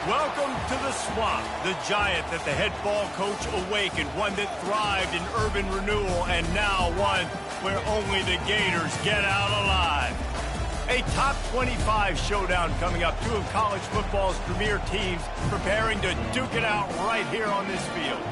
Welcome to the Swamp, the giant that the head ball coach awakened, one that thrived in urban renewal, and now one where only the Gators get out alive. A top 25 showdown coming up, two of college football's premier teams preparing to duke it out right here on this field.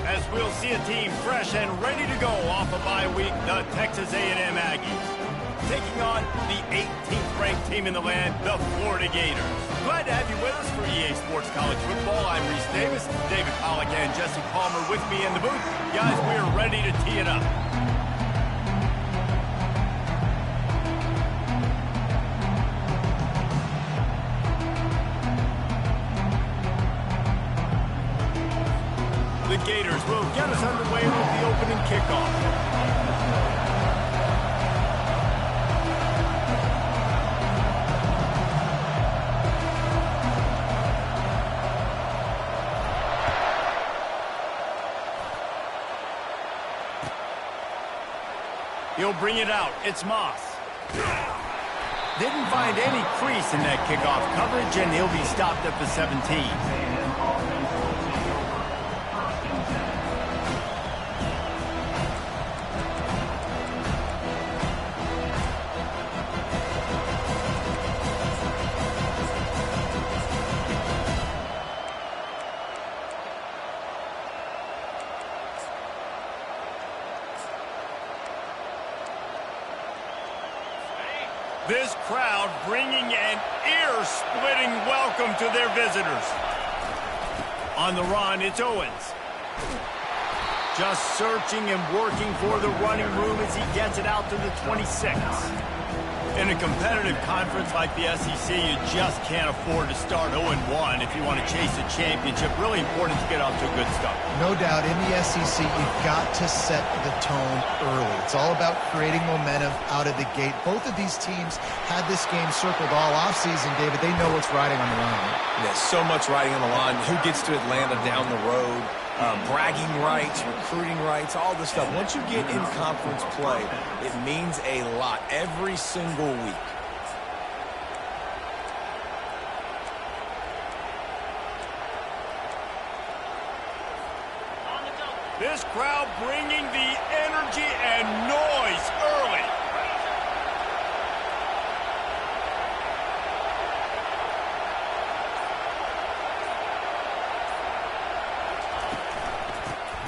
As we'll see a team fresh and ready to go off a bye week, the Texas A&M Aggies, taking on the 18th ranked team in the land, the Florida Gators. Glad to have you with us for EA Sports College Football. I'm Reese Davis, David Pollack and Jesse Palmer with me in the booth. Guys, we're ready to tee it up. The Gators will get us underway with the opening kickoff. He'll bring it out. It's Moss. Didn't find any crease in that kickoff coverage, and he'll be stopped at the 17. This crowd bringing an ear-splitting welcome to their visitors. On the run, it's Owens. Just searching and working for the running room as he gets it out to the 26. In a competitive conference like the SEC, you just can't afford to start 0-1 if you want to chase a championship. Really important to get off to a good start. No doubt, in the SEC, you've got to set the tone early. It's all about creating momentum out of the gate. Both of these teams had this game circled all offseason, David. They know what's riding on the line. Yeah, so much riding on the line. Who gets to Atlanta down the road? Bragging rights, recruiting rights, all this stuff. Once you get in conference play, it means a lot every single week. This crowd bringing the energy and noise early.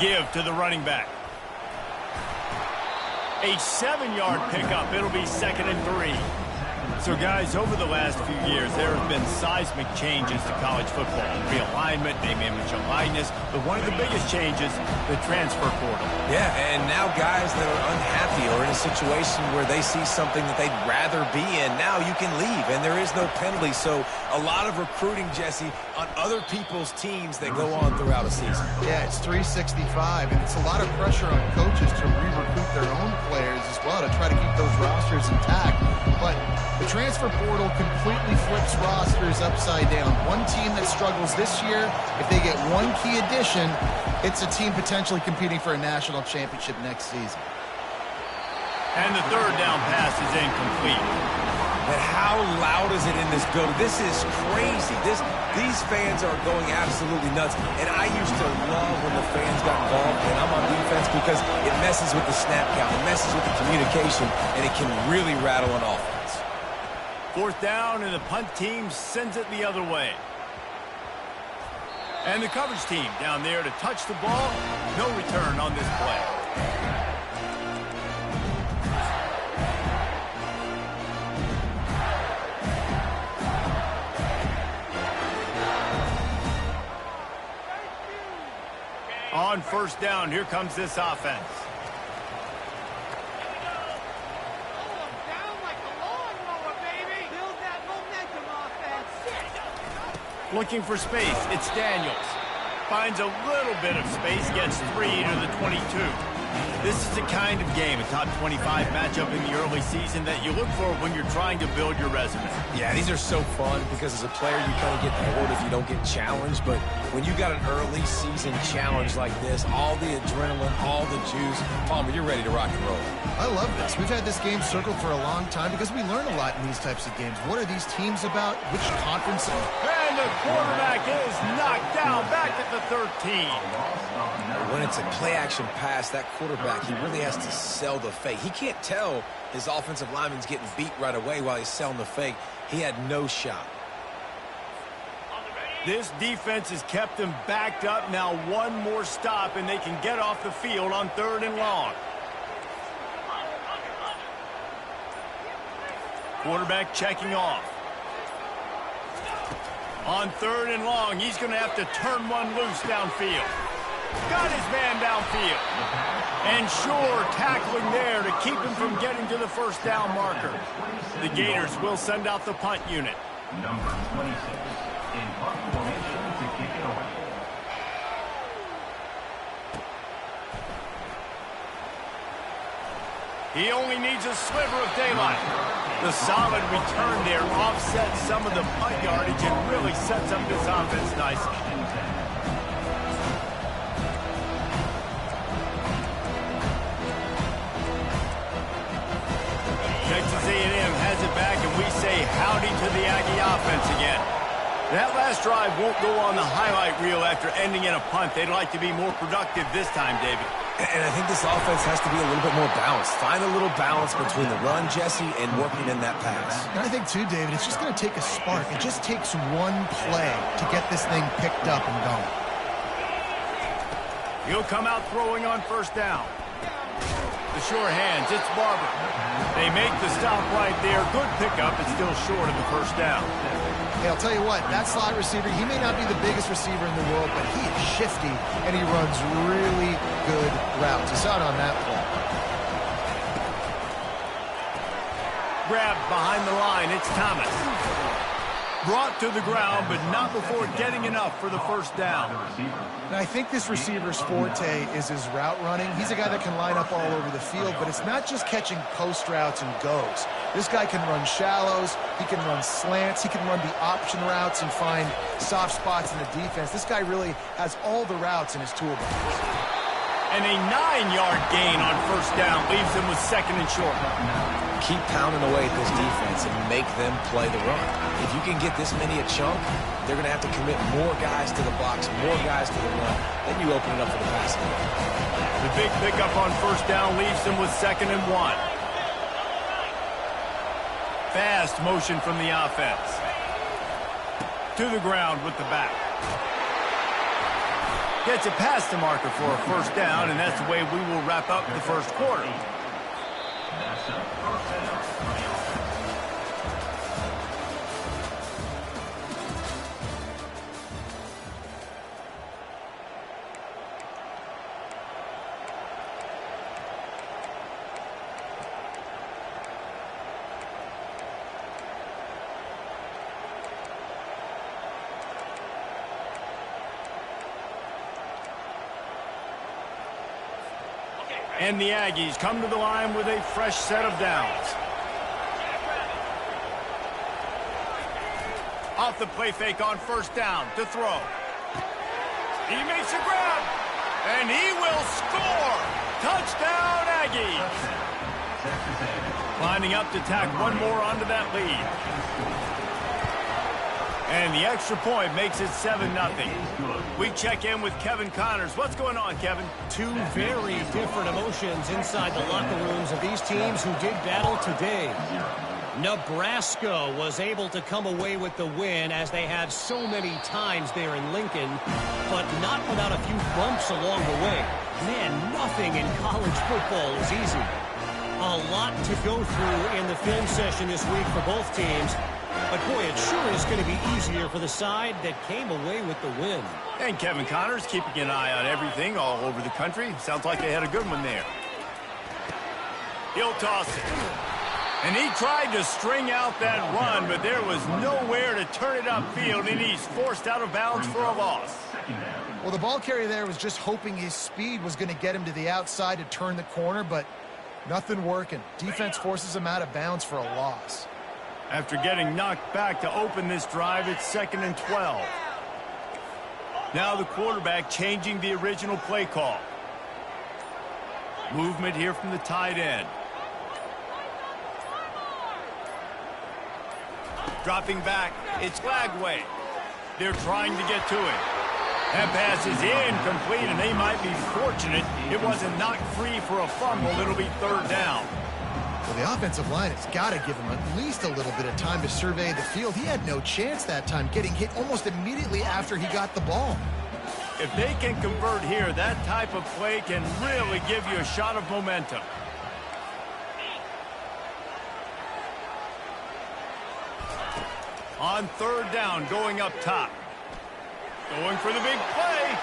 Give to the running back. A 7-yard pickup. It'll be 2nd and 3. So, guys, over the last few years, there have been seismic changes to college football. Realignment, name, image, and likeness. But one of the biggest changes, the transfer portal. Yeah, and now guys that are unhappy or in a situation where they see something that they'd rather be in, now you can leave, and there is no penalty. So a lot of recruiting, Jesse, on other people's teams that go on throughout a season. Yeah, it's 365, and it's a lot of pressure on coaches to re-recruit their own players as well to try to keep those rosters intact. But the transfer portal completely flips rosters upside down. One team that struggles this year, if they get one key addition, it's a team potentially competing for a national championship next season. And the 3rd down pass is incomplete. But how loud is it in this building? This is crazy. These fans are going absolutely nuts. And I used to love when the fans got involved, and I'm on defense, because it messes with the snap count, it messes with the communication, and it can really rattle an offense. 4th down, and the punt team sends it the other way. And the coverage team down there to touch the ball. No return on this play. On 1st down, here comes this offense. Looking for space, it's Daniels. Finds a little bit of space, gets 3 to the 22. This is the kind of game, a top 25 matchup in the early season, that you look for when you're trying to build your resume. Yeah, these are so fun because as a player, you kind of get bored if you don't get challenged. But when you got an early season challenge like this, all the adrenaline, all the juice, Palmer, you're ready to rock and roll. I love this. We've had this game circled for a long time because we learn a lot in these types of games. What are these teams about? Which conferences? And the quarterback is knocked down back at the 13. When it's a play-action pass, that quarterback, he really has to sell the fake. He can't tell his offensive lineman's getting beat right away while he's selling the fake. He had no shot. This defense has kept them backed up. Now one more stop, and they can get off the field on 3rd and long. Quarterback checking off. On 3rd and long, he's going to have to turn one loose downfield. Got his man downfield. And sure, tackling there to keep him from getting to the first down marker. The Gators will send out the punt unit. Number 26 in punt formation to kick it away. He only needs a sliver of daylight. The solid return there offsets some of the punt yardage and really sets up this offense nicely. Texas A&M has it back, and we say howdy to the Aggie offense again. That last drive won't go on the highlight reel after ending in a punt. They'd like to be more productive this time, David. And I think this offense has to be a little bit more balanced. Find a little balance between the run, Jesse, and working in that pass. And I think, too, David, it's just going to take a spark. It just takes one play to get this thing picked up and going. He'll come out throwing on 1st down. The sure hands, it's Barber. They make the stop right there. Good pickup, but still short of the 1st down. Hey, I'll tell you what, that slot receiver, he may not be the biggest receiver in the world, but he is shifty, and he runs really good routes. You saw it on that play. Grabbed behind the line, it's Thomas. Brought to the ground, but not before getting enough for the 1st down. Now, I think this receiver's forte is his route running. He's a guy that can line up all over the field, but it's not just catching post routes and goes. This guy can run shallows, he can run slants, he can run the option routes and find soft spots in the defense. This guy really has all the routes in his toolbox. And a 9-yard gain on 1st down leaves him with 2nd and short. Keep pounding away at this defense and make them play the run. If you can get this many a chunk, they're going to have to commit more guys to the box, more guys to the run. Then you open it up for the passing game. The big pickup on 1st down leaves him with 2nd and 1. Fast motion from the offense. To the ground with the back. Gets it past the marker for a 1st down, and that's the way we will wrap up the 1st quarter. That's a 1st down for the offense. And the Aggies come to the line with a fresh set of downs. Off the play fake on 1st down to throw. He makes a grab, and he will score. Touchdown, Aggies. Lining up to tack one more onto that lead. And the extra point makes it 7-0. We check in with Kevin Connors. What's going on, Kevin? Two very different emotions inside the locker rooms of these teams who did battle today. Nebraska was able to come away with the win, as they have so many times there in Lincoln, but not without a few bumps along the way. Man, nothing in college football is easy. A lot to go through in the film session this week for both teams. But, boy, it sure is going to be easier for the side that came away with the win. And Kevin Connors keeping an eye on everything all over the country. Sounds like they had a good one there. He'll toss it. And he tried to string out that run, but there was nowhere to turn it upfield, and he's forced out of bounds for a loss. Well, the ball carrier there was just hoping his speed was going to get him to the outside to turn the corner, but nothing working. Defense forces him out of bounds for a loss. After getting knocked back to open this drive, it's 2nd and 12. Now the quarterback changing the original play call. Movement here from the tight end. Dropping back, it's Lagway. They're trying to get to it. That pass is incomplete, and they might be fortunate it wasn't knocked free for a fumble. It'll be third down. Well, the offensive line has got to give him at least a little bit of time to survey the field. He had no chance that time, getting hit almost immediately after he got the ball. If they can convert here, that type of play can really give you a shot of momentum. On third down, going up top. Going for the big play.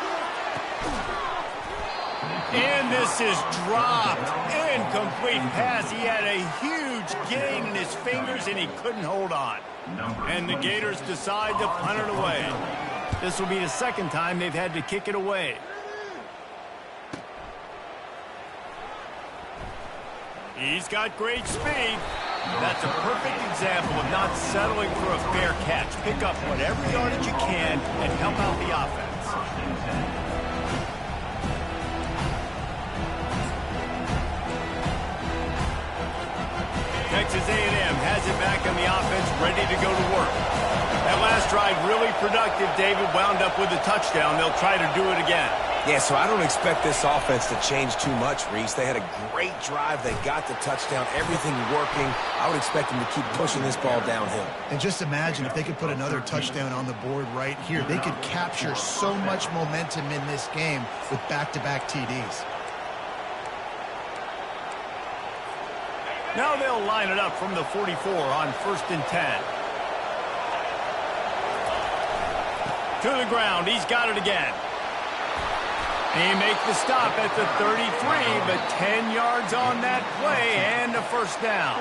And this is dropped. Incomplete pass. He had a huge gain in his fingers, and he couldn't hold on. And the Gators decide to punt it away. This will be the second time they've had to kick it away. He's got great speed. That's a perfect example of not settling for a fair catch. Pick up whatever yardage you can and help out the offense. Texas A&M has it back on the offense, ready to go to work. That last drive really productive. David wound up with a touchdown. They'll try to do it again. Yeah, so I don't expect this offense to change too much, Reese. They had a great drive. They got the touchdown. Everything working. I would expect them to keep pushing this ball downhill. And just imagine if they could put another touchdown on the board right here. They could capture so much momentum in this game with back-to-back TDs. Now they'll line it up from the 44 on 1st and 10. To the ground. He's got it again. They make the stop at the 33, but 10 yards on that play and a first down.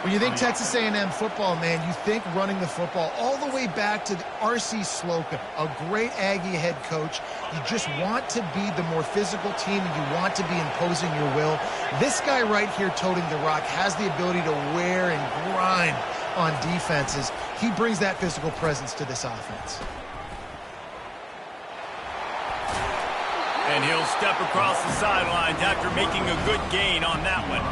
When you think Texas A&M football, man, you think running the football all the way back to R.C. Slocum, a great Aggie head coach. You just want to be the more physical team, and you want to be imposing your will. This guy right here toting the rock has the ability to wear and grind on defenses. He brings that physical presence to this offense. And he'll step across the sidelines after making a good gain on that one.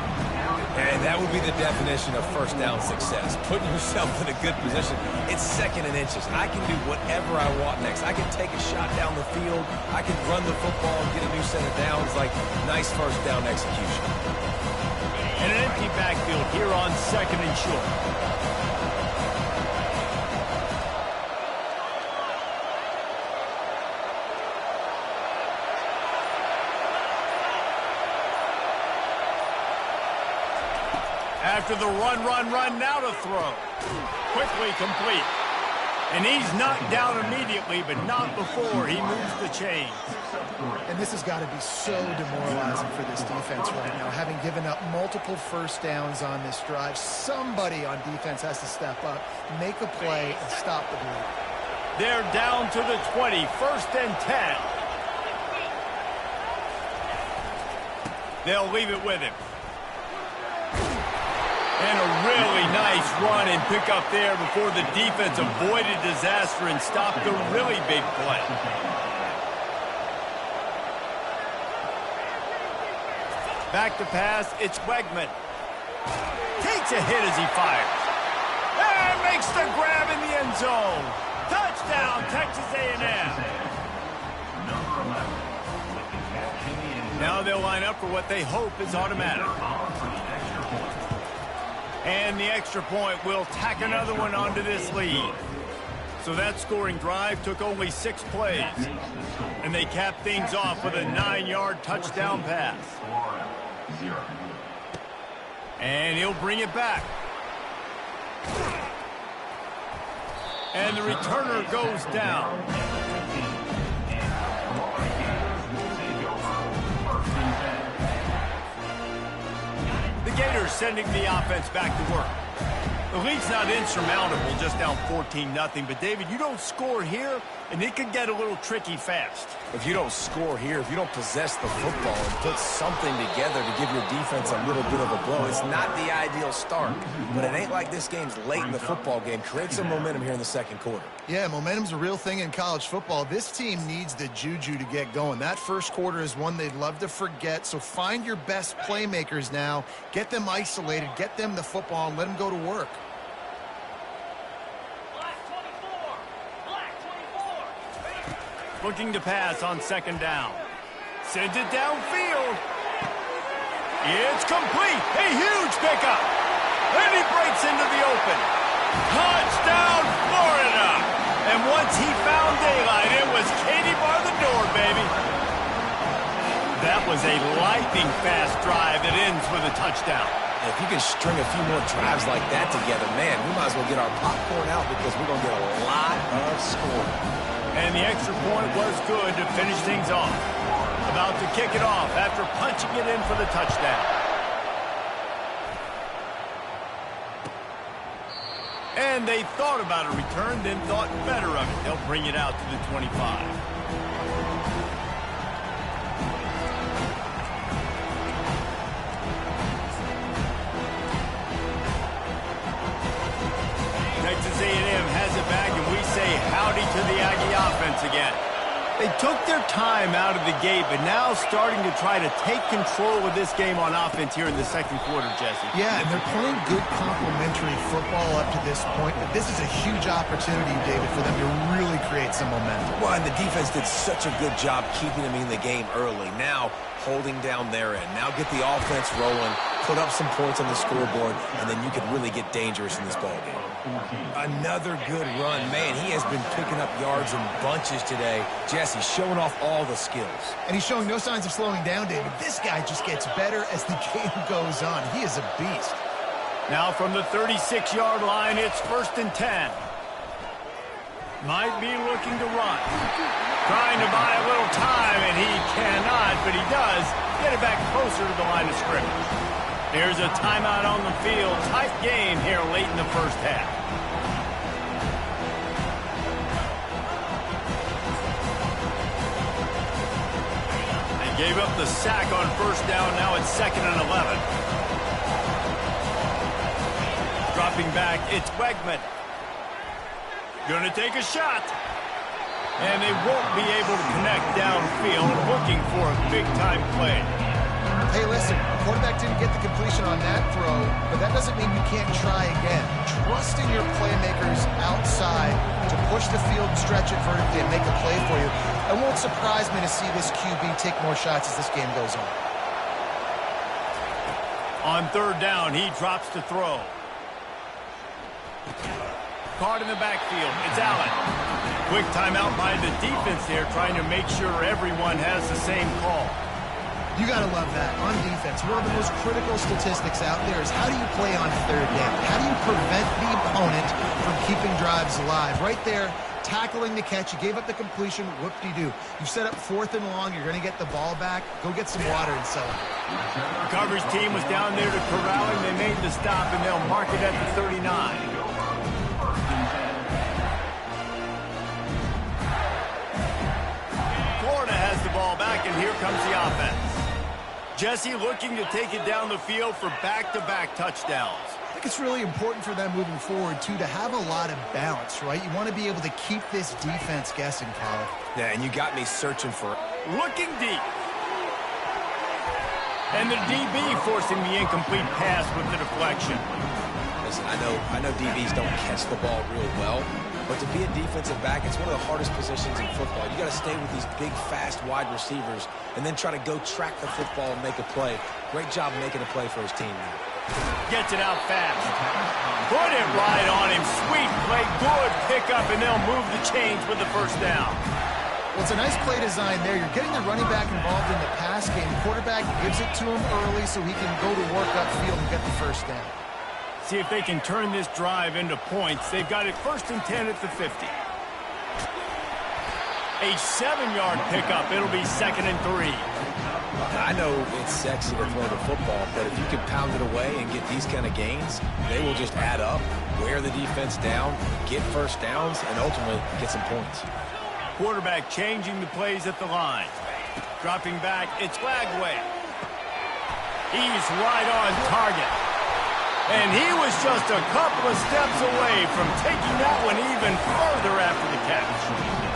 And that would be the definition of first down success. Putting yourself in a good position. It's 2nd and inches. I can do whatever I want next. I can take a shot down the field. I can run the football and get a new set of downs. Like, nice first down execution. And an empty backfield here on 2nd and short. After the run, now to throw. Quickly complete. And he's knocked down immediately, but not before he moves the chains. And this has got to be so demoralizing for this defense right now. Having given up multiple first downs on this drive, somebody on defense has to step up, make a play, and stop the bleed. They're down to the 20, 1st and 10. They'll leave it with him. And a really nice run and pick up there before the defense avoided disaster and stopped a really big play. Back to pass, it's Wegman. Takes a hit as he fires. And makes the grab in the end zone. Touchdown, Texas A&M. Now they'll line up for what they hope is automatic. And the extra point will tack another one onto this lead. So that scoring drive took only 6 plays. And they capped things off with a 9-yard touchdown pass. And he'll bring it back. And the returner goes down. The Gators sending the offense back to work. The lead's not insurmountable, just down 14-0. But, David, you don't score here, and it could get a little tricky fast. If you don't score here, if you don't possess the football and put something together to give your defense a little bit of a blow, it's not the ideal start. But it ain't like this game's late in the football game. Create some momentum here in the 2nd quarter. Yeah, momentum's a real thing in college football. This team needs the juju to get going. That first quarter is one they'd love to forget. So find your best playmakers now. Get them isolated. Get them the football and let them go to work. looking to pass on second down. Sends it downfield. It's complete. A huge pickup. And he breaks into the open. Touchdown, Florida. And once he found daylight, it was Katie bar the door, baby. That was a lightning-fast drive that ends with a touchdown. If you can string a few more drives like that together, man, we might as well get our popcorn out because we're going to get a lot of scoring. And the extra point was good to finish things off. About to kick it off after punching it in for the touchdown. And they thought about a return, then thought better of it. They'll bring it out to the 25. Texas A&M has it back, and we say howdy to the Aggie offense again. They took their time out of the gate, but now starting to try to take control of this game on offense here in the second quarter, Jesse. Yeah, and they're playing good complementary football up to this point. But this is a huge opportunity, David, for them to really create some momentum. Well, and the defense did such a good job keeping them in the game early. Now, holding down their end. Now get the offense rolling, put up some points on the scoreboard, and then you can really get dangerous in this ballgame. Another good run. Man, he has been picking up yards in bunches today. Jesse showing off all the skills. And he's showing no signs of slowing down, David. This guy just gets better as the game goes on. He is a beast. Now from the 36-yard line, it's 1st and 10. Might be looking to run. Trying to buy a little time, and he cannot, but he does get it back closer to the line of scrimmage. Here's a timeout on the field. Tight game here late in the first half. They gave up the sack on 1st down. Now it's 2nd and 11. Dropping back, it's Wegman. Gonna take a shot. And they won't be able to connect downfield, looking for a big-time play. Hey, listen, the quarterback didn't get the completion on that throw, but that doesn't mean you can't try again. Trust in your playmakers outside to push the field, stretch it vertically, and make a play for you. It won't surprise me to see this QB take more shots as this game goes on. On 3rd down, he drops to throw. Caught in the backfield. It's Allen. Quick timeout by the defense there, trying to make sure everyone has the same call. You got to love that. On defense, one of the most critical statistics out there is how do you play on 3rd down? How do you prevent the opponent from keeping drives alive? Right there, tackling the catch. You gave up the completion. Whoop-de-doo. You set up 4th and long. You're going to get the ball back. Go get some water and celebrate. The coverage team was down there to corral him. They made the stop, and they'll mark it at the 39. Florida has the ball back, and here comes the offense. Jesse looking to take it down the field for back-to-back touchdowns. I think it's really important for them moving forward, too, to have a lot of balance, right? You want to be able to keep this defense guessing, Kyle. Yeah, and you got me searching for... Looking deep. And the DB forcing the incomplete pass with the deflection. Listen, I know DBs don't catch the ball real well, but to be a defensive back, it's one of the hardest positions in football. You got to stay with these big, fast, wide receivers and then try to go track the football and make a play. Great job making a play for his team now. Gets it out fast. Put it right on him. Sweet play. Good pickup, and they'll move the chains with the 1st down. Well, it's a nice play design there. You're getting the running back involved in the pass game. The quarterback gives it to him early so he can go to work upfield and get the 1st down. See if they can turn this drive into points. They've got it 1st and 10 at the 50. A 7-yard pickup. It'll be 2nd and 3. I know it's sexy to throw the football, but if you can pound it away and get these kind of gains, they will just add up, wear the defense down, get 1st downs, and ultimately get some points. Quarterback changing the plays at the line. Dropping back, it's Flagway. He's right on target. And he was just a couple of steps away from taking that one even further after the catch.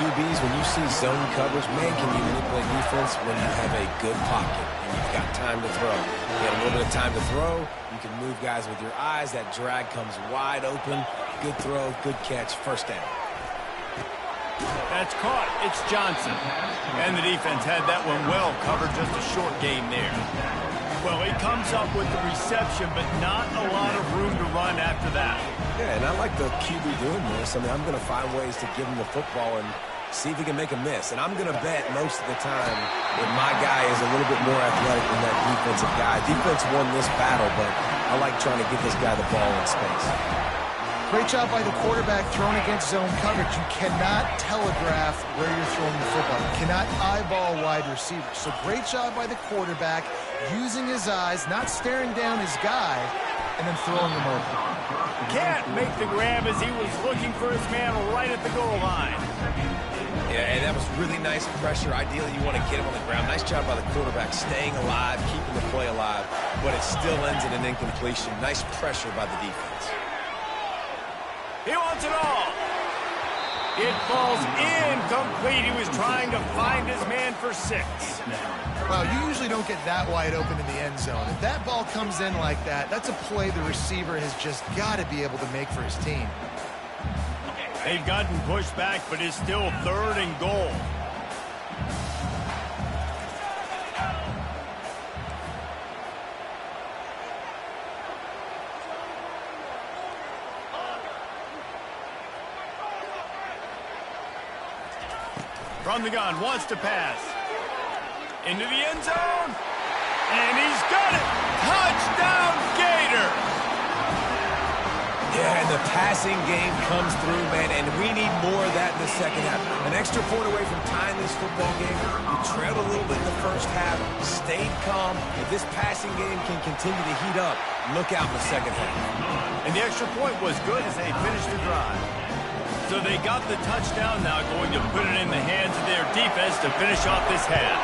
QBs, when you see zone coverage, man, can you manipulate defense when you have a good pocket and you've got time to throw. You got a little bit of time to throw. You can move guys with your eyes. That drag comes wide open. Good throw, good catch, 1st down. That's caught. It's Johnson. And the defense had that one well covered, just a short gain there. Well, he comes up with the reception, but not a lot of room to run after that. Yeah, and I like the QB doing this. I mean, I'm going to find ways to give him the football and see if he can make a miss. And I'm going to bet most of the time that my guy is a little bit more athletic than that defensive guy. Defense won this battle, but I like trying to get this guy the ball in space. Great job by the quarterback throwing against zone coverage. You cannot telegraph where you're throwing the football. You cannot eyeball wide receivers. So great job by the quarterback using his eyes, not staring down his guy, and then throwing him over. Can't make the grab as he was looking for his man right at the goal line. Yeah, and that was really nice pressure. Ideally, you want to get him on the ground. Nice job by the quarterback staying alive, keeping the play alive, but it still ends in an incompletion. Nice pressure by the defense. He wants it all. It falls incomplete. He was trying to find his man for 6. Well, you usually don't get that wide open in the end zone. If that ball comes in like that, that's a play the receiver has just got to be able to make for his team. They've gotten pushed back, but it's still 3rd and goal. From the gun, wants to pass. Into the end zone. And he's got it. Touchdown, Gator. Yeah, and the passing game comes through, man, and we need more of that in the second half. An extra point away from tying this football game. We trailed a little bit in the first half, stayed calm. If this passing game can continue to heat up, look out in the second half. And the extra point was good as they finished the drive. So they got the touchdown, now going to put it in the hands of their defense to finish off this half.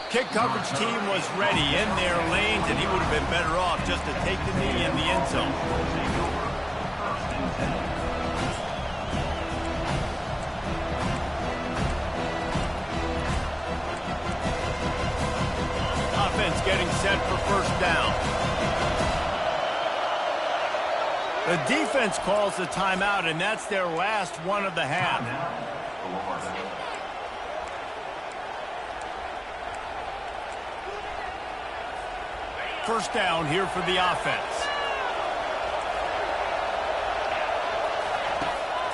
Kick coverage team was ready in their lanes, and he would have been better off just to take the knee in the end zone. Offense getting set for first down. The defense calls the timeout, and that's their last one of the half. First down here for the offense.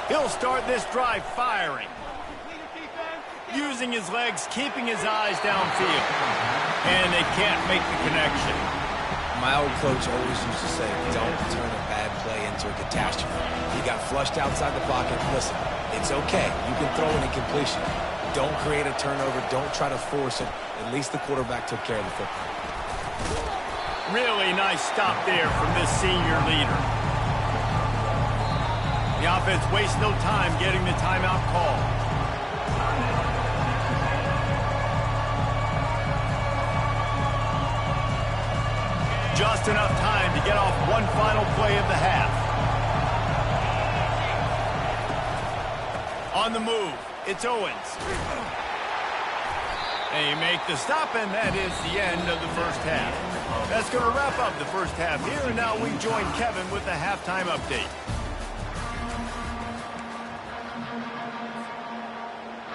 He'll start this drive firing. Using his legs, keeping his eyes downfield. And they can't make the connection. My old coach always used to say, don't turn a bad play into a catastrophe. He got flushed outside the pocket. Listen, it's okay. You can throw an incompletion. Don't create a turnover. Don't try to force it. At least the quarterback took care of the football. Really nice stop there from this senior leader. The offense wastes no time getting the timeout call. Just enough time to get off one final play of the half. On the move, it's Owens. They make the stop, and that is the end of the first half. That's going to wrap up the first half here, and now we join Kevin with the halftime update.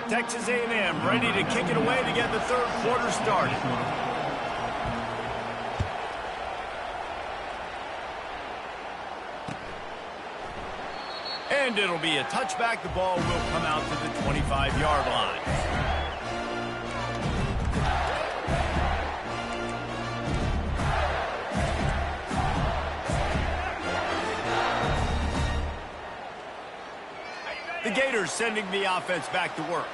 Texas A&M ready to kick it away to get the third quarter started. And it'll be a touchback. The ball will come out to the 25-yard line. The Gators sending the offense back to work.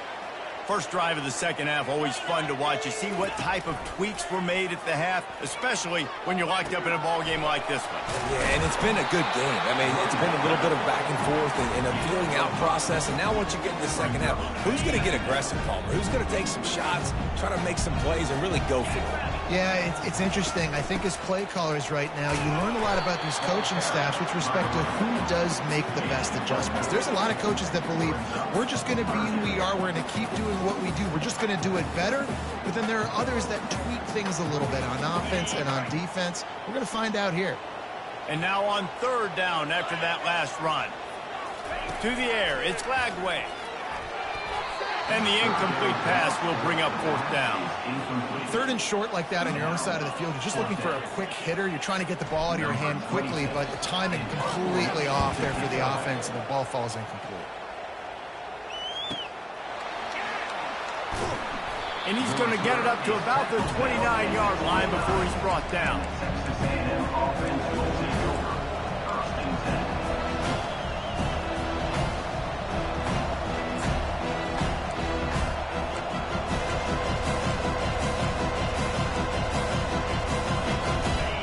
First drive of the second half, always fun to watch. You see what type of tweaks were made at the half, especially when you're locked up in a ball game like this one. Yeah, and it's been a good game. I mean, it's been a little bit of back and forth and a feeling out process. And now once you get in the second half, who's going to get aggressive, Palmer? Who's going to take some shots, try to make some plays, and really go for it? Yeah, it's interesting. I think as play callers right now, you learn a lot about these coaching staffs with respect to who does make the best adjustments. There's a lot of coaches that believe we're just going to be who we are. We're going to keep doing what we do. We're just going to do it better. But then there are others that tweak things a little bit on offense and on defense. We're going to find out here. And now on third down after that last run. To the air, it's Glagway. And the incomplete pass will bring up fourth down. Third and short like that on your own side of the field, you're just looking for a quick hitter. You're trying to get the ball out of your hand quickly, but the timing completely off there for the offense, and the ball falls incomplete. And he's going to get it up to about the 29-yard line before he's brought down.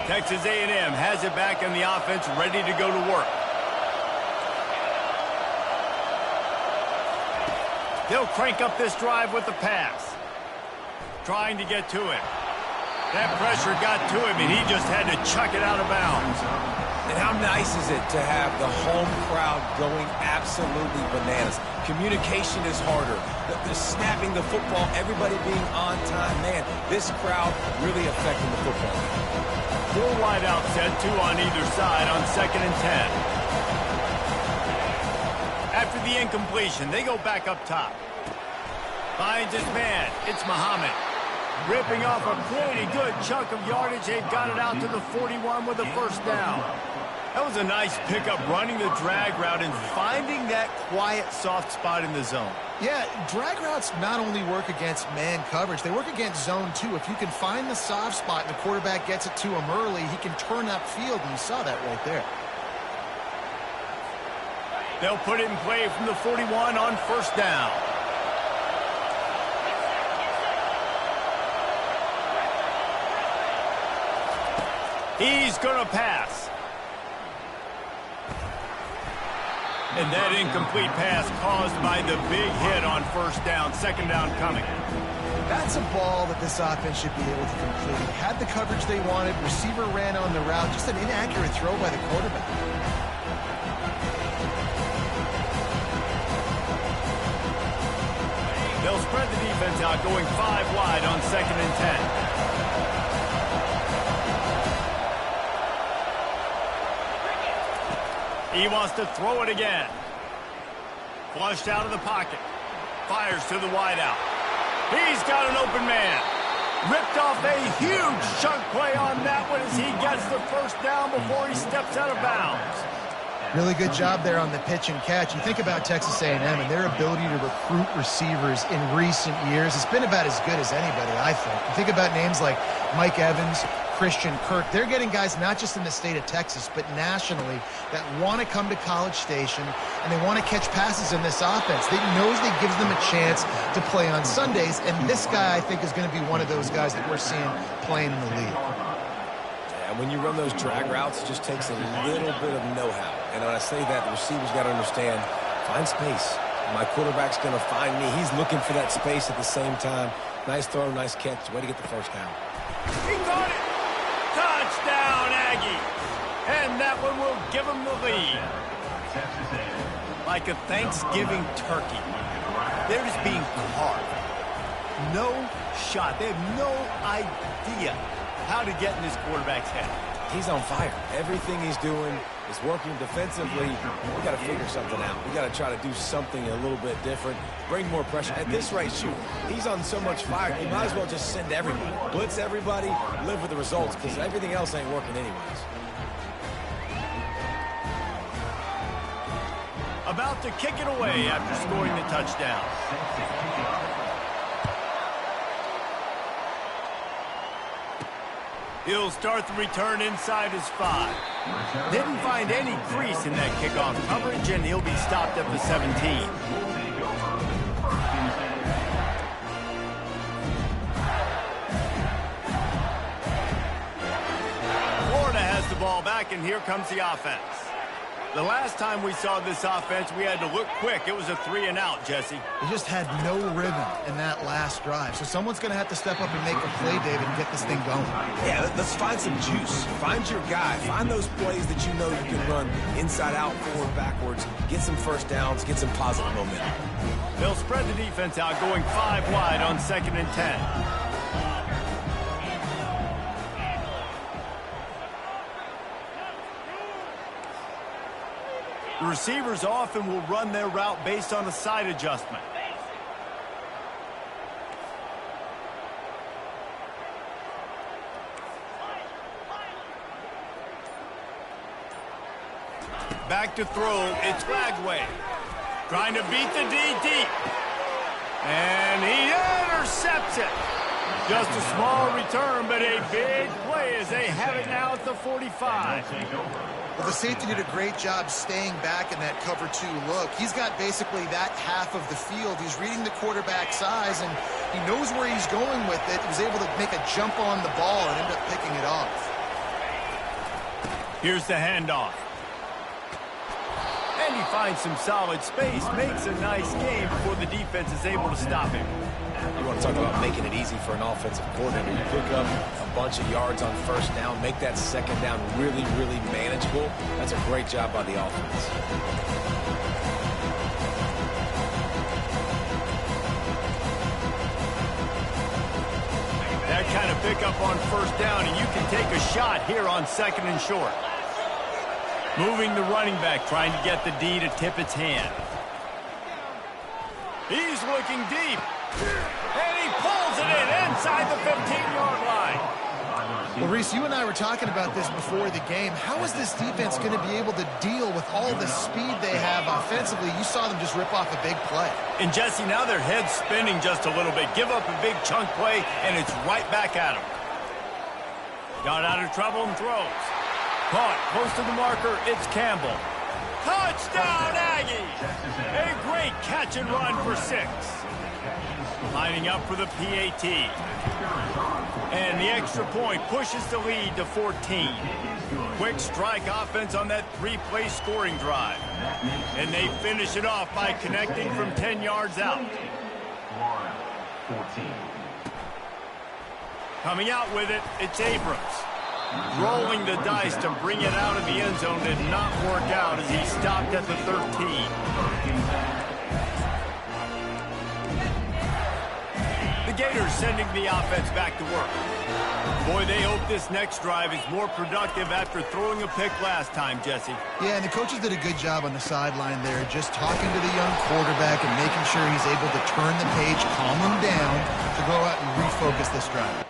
Texas A&M has it back in the offense, ready to go to work. They'll crank up this drive with the pass. Trying to get to it. That pressure got to him, and he just had to chuck it out of bounds. And how nice is it to have the home crowd going absolutely bananas? Communication is harder. The snapping the football, everybody being on time. Man, this crowd really affecting the football. 4 wideouts set, 2 on either side on 2nd and 10. After the incompletion, they go back up top. Finds his man. It's Muhammad. Ripping off a pretty good chunk of yardage. They've got it out to the 41 with a first down. That was a nice pickup, running the drag route and finding that quiet, soft spot in the zone. Yeah, drag routes not only work against man coverage, they work against zone too. If you can find the soft spot and the quarterback gets it to him early, he can turn upfield, and you saw that right there. They'll put it in play from the 41 on first down. He's going to pass. And that incomplete pass caused by the big hit on first down. 2nd down coming. That's a ball that this offense should be able to complete. Had the coverage they wanted. Receiver ran on the route. Just an inaccurate throw by the quarterback. They'll spread the defense out, going 5 wide on 2nd and 10. He wants to throw it again. Flushed out of the pocket. Fires to the wideout. He's got an open man. Ripped off a huge chunk play on that one as he gets the first down before he steps out of bounds. Really good job there on the pitch and catch. You think about Texas A&M and their ability to recruit receivers in recent years. It's been about as good as anybody, I think. You think about names like Mike Evans, Christian Kirk. They're getting guys not just in the state of Texas, but nationally that want to come to College Station and they want to catch passes in this offense. They knows that gives them a chance to play on Sundays, and this guy, I think, is going to be one of those guys that we're seeing playing in the league. Yeah, when you run those drag routes, it just takes a little bit of know-how. And when I say that, the receiver's got to understand, find space. My quarterback's going to find me. He's looking for that space at the same time. Nice throw, nice catch. Way to get the first down. He got it! Touchdown, Aggie! And that one will give him the lead. Like a Thanksgiving turkey. They're just being carved. No shot. They have no idea how to get in this quarterback's head. He's on fire. Everything he's doing is working defensively. We got to figure something out. We got to try to do something a little bit different. Bring more pressure. At this rate, shoot, he's on so much fire, you might as well just send everybody. Blitz everybody, live with the results, because everything else ain't working anyways. About to kick it away after scoring the touchdown. He'll start the return inside his 5. Didn't find any crease in that kickoff coverage, and he'll be stopped at the 17. Florida has the ball back, and here comes the offense. The last time we saw this offense, we had to look quick. It was a 3-and-out, Jesse. They just had no rhythm in that last drive. So someone's going to have to step up and make a play, David, and get this thing going. Yeah, let's find some juice. Find your guy. Find those plays that you know you can run inside out, forward, backwards. Get some first downs. Get some positive momentum. They'll spread the defense out, going 5 wide on 2nd and 10. The receivers often will run their route based on a side adjustment. Back to throw, it's Flagway. Trying to beat the D deep. And he intercepts it. Just a small return, but a big play as they have it now at the 45. Well, the safety did a great job staying back in that cover 2 look. He's got basically that half of the field. He's reading the quarterback's eyes, and he knows where he's going with it. He was able to make a jump on the ball and end up picking it off. Here's the handoff. And he finds some solid space, makes a nice game before the defense is able to stop him. You want to talk about making it easy for an offensive coordinator. You pick up a bunch of yards on first down, make that second down really, really manageable. That's a great job by the offense. That kind of pickup on first down, and you can take a shot here on 2nd and short. Moving the running back, trying to get the D to tip its hand. He's looking deep. And he pulls it in inside the 15-yard line. Well, Reese, you and I were talking about this before the game. How is this defense going to be able to deal with all the speed they have offensively? You saw them just rip off a big play. And, Jesse, now their head's spinning just a little bit. Give up a big chunk play, and it's right back at them. Got out of trouble and throws. Caught close to the marker. It's Campbell. Touchdown, Aggies! A great catch and run for 6. Lining up for the PAT. And the extra point pushes the lead to 14. Quick strike offense on that 3-play scoring drive. And they finish it off by connecting from 10 yards out. Coming out with it, it's Abrams. Rolling the dice to bring it out of the end zone did not work out as he stopped at the 13. The Gators sending the offense back to work. Boy, they hope this next drive is more productive after throwing a pick last time, Jesse. Yeah, and the coaches did a good job on the sideline there, just talking to the young quarterback and making sure he's able to turn the page, calm him down to go out and refocus this drive.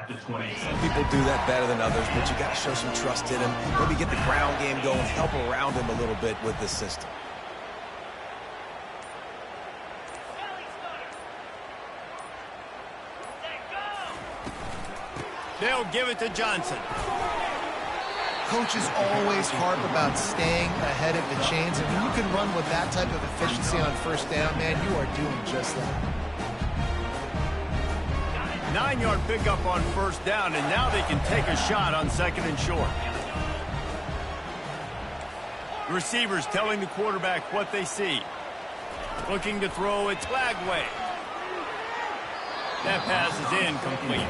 the 20. Some people do that better than others, but you got to show some trust in him. Maybe get the ground game going, help around him a little bit with this system. They'll give it to Johnson. Coaches always harp about staying ahead of the chains, and when you can run with that type of efficiency on first down, man, you are doing just that. 9-yard pickup on first down, and now they can take a shot on second and short. Receivers telling the quarterback what they see. Looking to throw, it's Lagway. That pass is incomplete.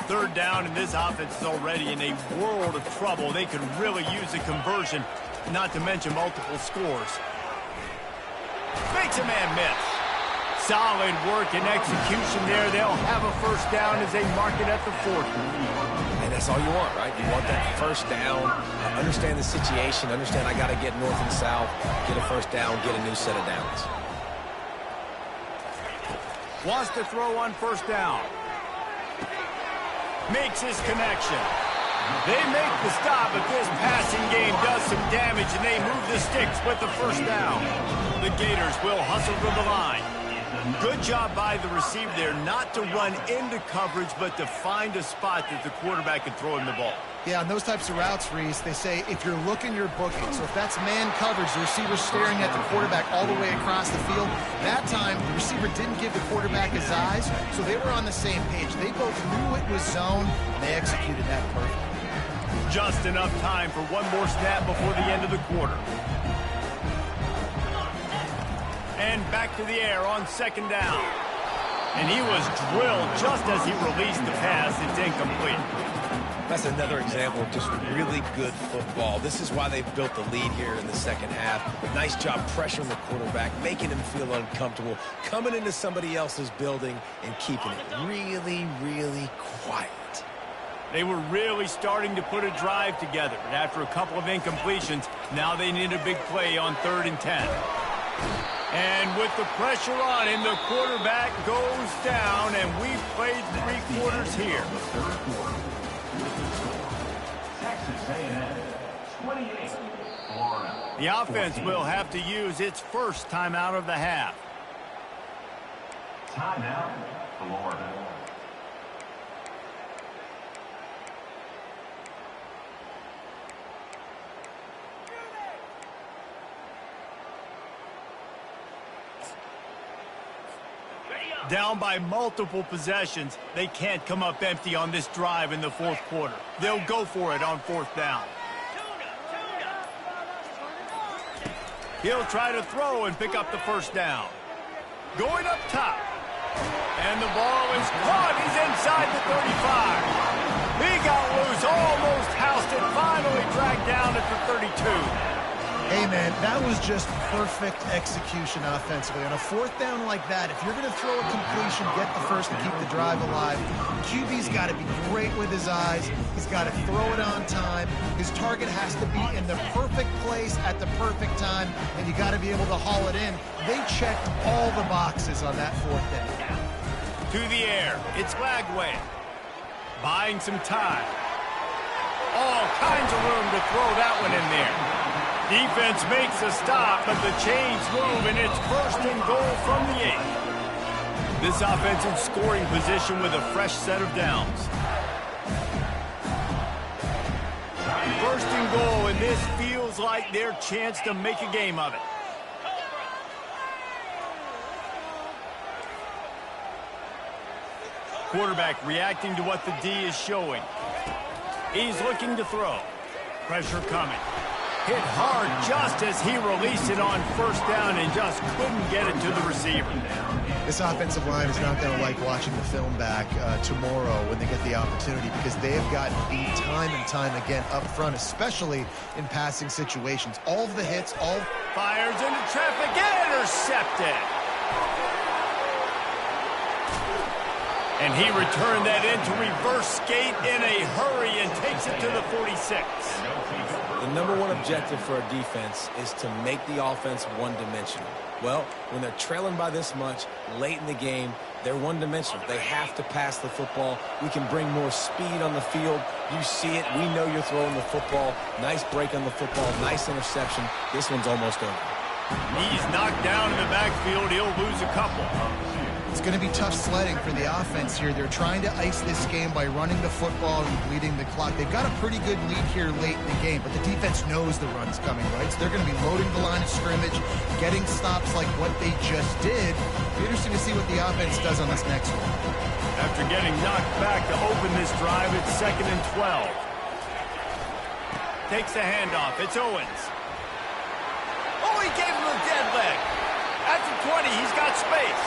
Third down, and this offense is already in a world of trouble. They could really use a conversion, not to mention multiple scores. Makes a man miss. Solid work and execution there. They'll have a first down as they mark it at the 40. And that's all you want, right? You want that first down. Understand the situation. Understand I got to get north and south, get a first down, get a new set of downs. Wants to throw on first down. Makes his connection. They make the stop, but this passing game does some damage, and they move the sticks with the first down. The Gators will hustle to the line. Good job by the receiver there not to run into coverage, but to find a spot that the quarterback can throw him the ball. Yeah, on those types of routes, Reese, they say if you're looking, you're booking. So if that's man coverage, the receiver's staring at the quarterback all the way across the field. That time, the receiver didn't give the quarterback his eyes, so they were on the same page. They both knew it was zone, and they executed that perfectly. Just enough time for one more snap before the end of the quarter. And back to the air on second down. And he was drilled just as he released the pass. It's incomplete. That's another example of just really good football. This is why they've built the lead here in the second half. Nice job pressuring the quarterback, making him feel uncomfortable, coming into somebody else's building and keeping it really, really quiet. They were really starting to put a drive together. And after a couple of incompletions, now they need a big play on 3rd and 10. And with the pressure on him, the quarterback goes down, and we've played 3 quarters here. Texas A&M, 28, Florida. The offense will have to use its first timeout of the half. Timeout, Florida. Down by multiple possessions, they can't come up empty on this drive in the 4th quarter. They'll go for it on 4th down. He'll try to throw and pick up the first down. Going up top. And the ball is caught. He's inside the 35. He got loose, almost housed it, finally dragged down at the 32. Hey, man, that was just perfect execution offensively. On a 4th down like that, if you're going to throw a completion, get the first to keep the drive alive. QB's got to be great with his eyes. He's got to throw it on time. His target has to be in the perfect place at the perfect time, and you got to be able to haul it in. They checked all the boxes on that 4th down. To the air, it's Lagway. Buying some time. All kinds of room to throw that one in there. Defense makes a stop, but the chains move, and it's 1st and goal from the 8. This offense in scoring position with a fresh set of downs. 1st and goal, and this feels like their chance to make a game of it. Quarterback reacting to what the D is showing. He's looking to throw. Pressure coming. Hit hard just as he released it on 1st down and just couldn't get it to the receiver. This offensive line is not going to like watching the film back tomorrow when they get the opportunity, because they have gotten beat time and time again up front, especially in passing situations. All of the hits, all... Fires into traffic, intercepted. And he returned that into reverse skate in a hurry and takes it to the 46. The number one objective for a defense is to make the offense one-dimensional. Well, when they're trailing by this much late in the game, they're one-dimensional. They have to pass the football. We can bring more speed on the field. You see it. We know you're throwing the football. Nice break on the football. Nice interception. This one's almost over. He's knocked down in the backfield. He'll lose a couple. It's going to be tough sledding for the offense here. They're trying to ice this game by running the football and bleeding the clock. They've got a pretty good lead here late in the game, but the defense knows the run's coming, right? So they're going to be loading the line of scrimmage, getting stops like what they just did. It'll be interesting to see what the offense does on this next one. After getting knocked back to open this drive, it's 2nd and 12. Takes the handoff. It's Owens. Oh, he gave him a dead leg. At the 20, he's got space.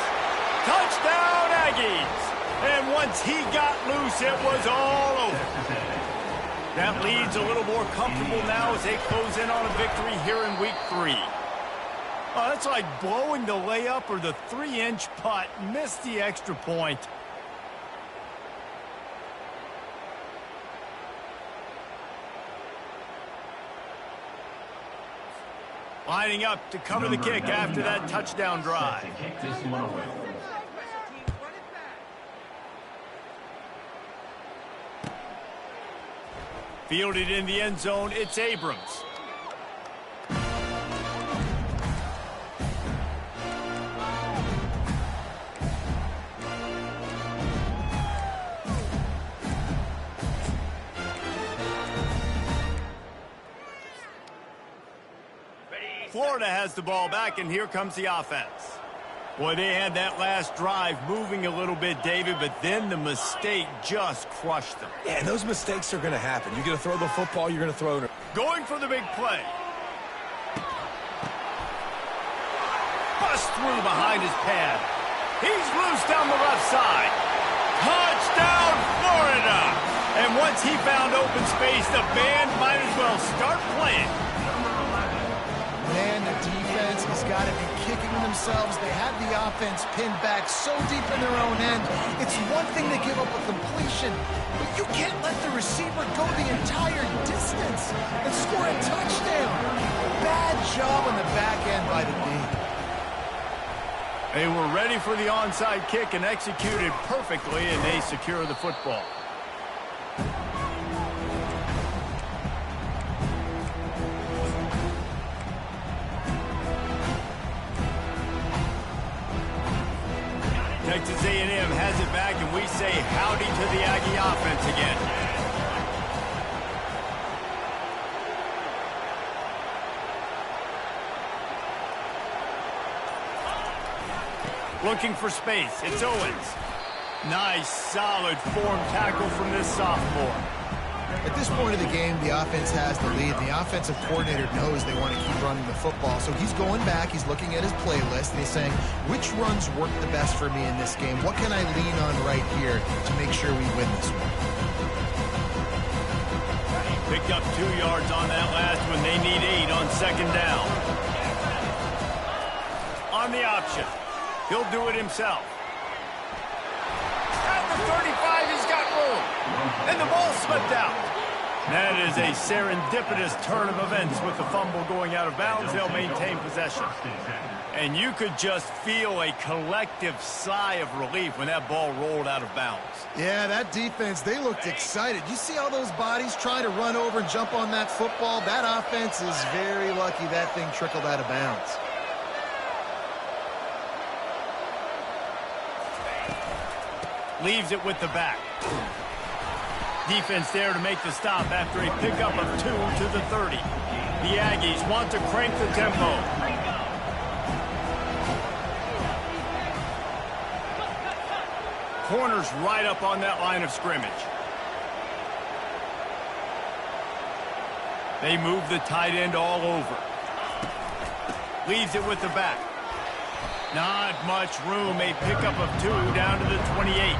Touchdown, Aggies! And once he got loose, it was all over. That lead's a little more comfortable now as they close in on a victory here in week 3. Oh, that's like blowing the layup or the 3-inch putt. Missed the extra point. Lining up to cover the kick after that touchdown drive. Kick this one away. Fielded in the end zone, it's Abrams. Florida has the ball back, and here comes the offense. Boy, they had that last drive moving a little bit, David, but then the mistake just crushed them. Yeah, and those mistakes are going to happen. You're going to throw the football, you're going to throw it. Going for the big play. Bust through behind his pad. He's loose down the left side. Touchdown, Florida! And once he found open space, the band might as well start playing. Man, the defense has got to be kicking themselves. They had the offense pinned back so deep in their own end. It's one thing to give up a completion, but you can't let the receiver go the entire distance and score a touchdown. Bad job on the back end by the D. They were ready for the onside kick and executed perfectly, and they secure the football. Texas A&M has it back, and we say howdy to the Aggie offense again. Looking for space. It's Owens. Nice, solid form tackle from this sophomore. At this point of the game, the offense has the lead. The offensive coordinator knows they want to keep running the football. So he's going back, he's looking at his playlist, and he's saying, which runs work the best for me in this game? What can I lean on right here to make sure we win this one? Picked up 2 yards on that last one. They need 8 on 2nd down. On the option. He'll do it himself. At the 35, he's got room. And the ball slipped out. That is a serendipitous turn of events with the fumble going out of bounds. They'll maintain possession. And you could just feel a collective sigh of relief when that ball rolled out of bounds. Yeah, that defense, they looked excited. You see all those bodies trying to run over and jump on that football? That offense is very lucky that thing trickled out of bounds. Leaves it with the back. Defense there to make the stop after a pickup of 2 to the 30. The Aggies want to crank the tempo. Corners right up on that line of scrimmage. They move the tight end all over. Leaves it with the back. Not much room. A pickup of 2 down to the 28.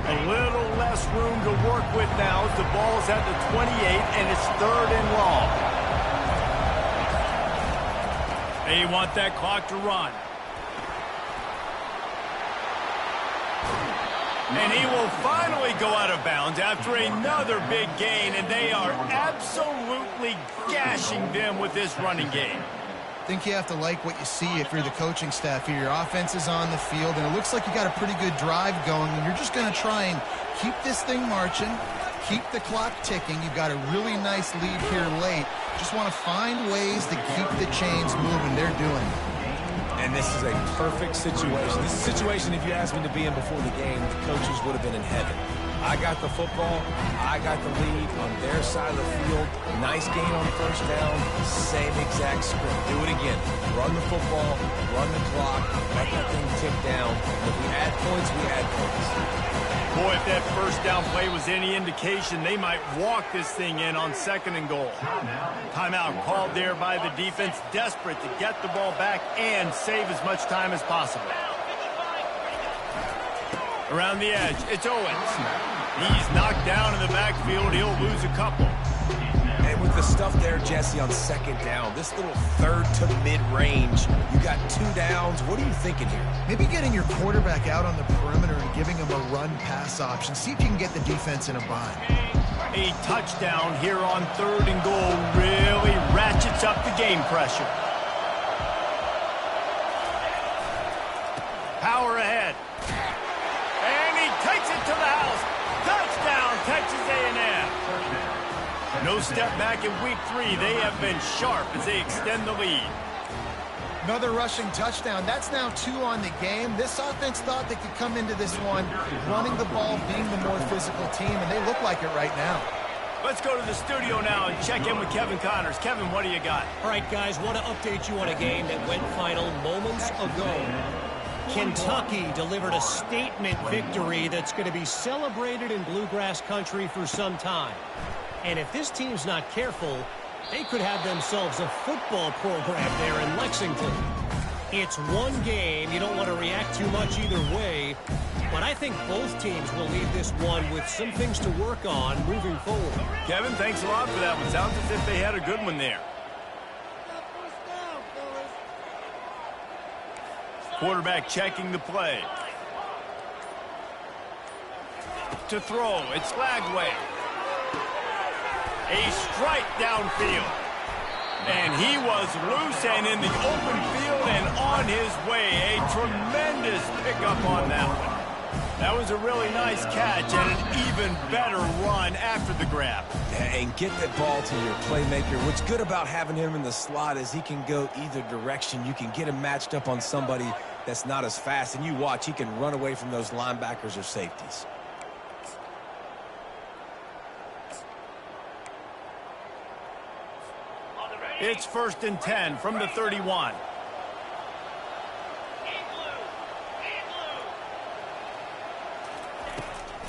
A little less room to work with now as the ball's at the 28 and it's 3rd and long. They want that clock to run. And he will finally go out of bounds after another big gain, and they are absolutely gashing them with this running game. I think you have to like what you see if you're the coaching staff here. Your offense is on the field, and it looks like you got a pretty good drive going, and you're just going to try and keep this thing marching, keep the clock ticking. You've got a really nice lead here late. Just want to find ways to keep the chains moving. They're doing it. And this is a perfect situation. This is a situation, if you asked me to be in before the game, the coaches would have been in heaven. I got the football. I got the lead on their side of the field. Nice gain on first down. Same exact script. Do it again. Run the football, run the clock, let that thing tick down. And if we add points, we add points. Boy, if that first down play was any indication, they might walk this thing in on 2nd and goal. Timeout called there by the defense, desperate to get the ball back and save as much time as possible. Around the edge, it's Owens. He's knocked down in the backfield. He'll lose a couple. And with the stuff there, Jesse, on 2nd down, this little 3rd to mid-range, you got 2 downs. What are you thinking here? Maybe getting your quarterback out on the perimeter and giving him a run-pass option. See if you can get the defense in a bind. A touchdown here on 3rd and goal really ratchets up the game pressure. Power ahead. And he takes it to the house. Touchdown, Texas A&M. No step back in week 3. They have been sharp as they extend the lead. Another rushing touchdown. That's now 2 on the game. This offense thought they could come into this one running the ball, being the more physical team, and they look like it right now. Let's go to the studio now and check in with Kevin Connors. Kevin, what do you got? All right, guys, want to update you on a game that went final moments ago. Kentucky delivered a statement victory that's going to be celebrated in Bluegrass country for some time. And if this team's not careful, they could have themselves a football program there in Lexington. It's one game. You don't want to react too much either way. But I think both teams will leave this one with some things to work on moving forward. Kevin, thanks a lot for that one. Sounds as if they had a good one there. Quarterback checking the play. To throw, it's Lagway. A strike downfield. And he was loose and in the open field and on his way. A tremendous pickup on that one. That was a really nice catch and an even better run after the grab. And get that ball to your playmaker. What's good about having him in the slot is he can go either direction. You can get him matched up on somebody that's not as fast. And you watch, he can run away from those linebackers or safeties. It's 1st and 10 from the 31.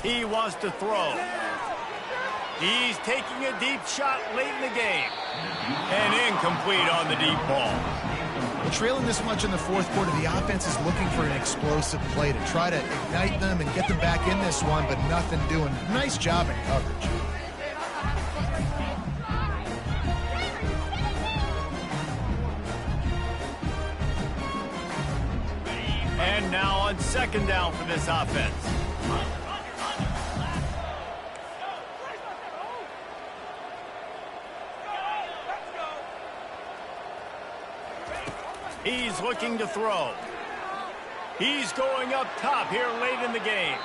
He wants to throw. He's taking a deep shot late in the game. And incomplete on the deep ball. Well, trailing this much in the 4th quarter, the offense is looking for an explosive play to try to ignite them and get them back in this one, but nothing doing. Nice job in coverage. And now on 2nd down for this offense. He's looking to throw. He's going up top here late in the game.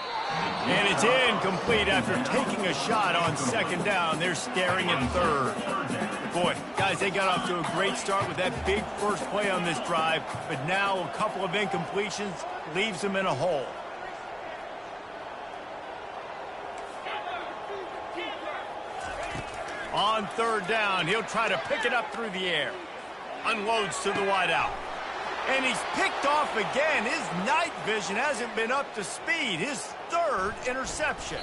And it's incomplete after taking a shot on 2nd down. They're staring at 3rd. Boy, guys, they got off to a great start with that big first play on this drive. But now a couple of incompletions leaves them in a hole. On 3rd down, he'll try to pick it up through the air. Unloads to the wideout. And he's picked off again. His night vision hasn't been up to speed. His 3rd interception.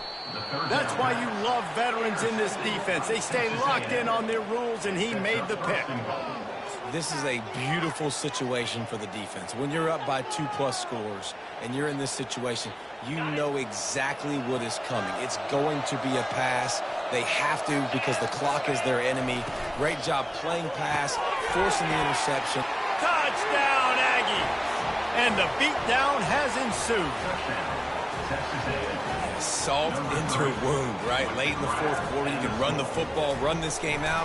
That's why you love veterans in this defense. They stay locked in on their rules, and he made the pick. This is a beautiful situation for the defense. When you're up by 2+ scores and you're in this situation, you know exactly what is coming. It's going to be a pass. They have to because the clock is their enemy. Great job playing pass, forcing the interception. and the beatdown has ensued. Salt into a wound, right? Late in the fourth quarter, you can run the football, run this game out.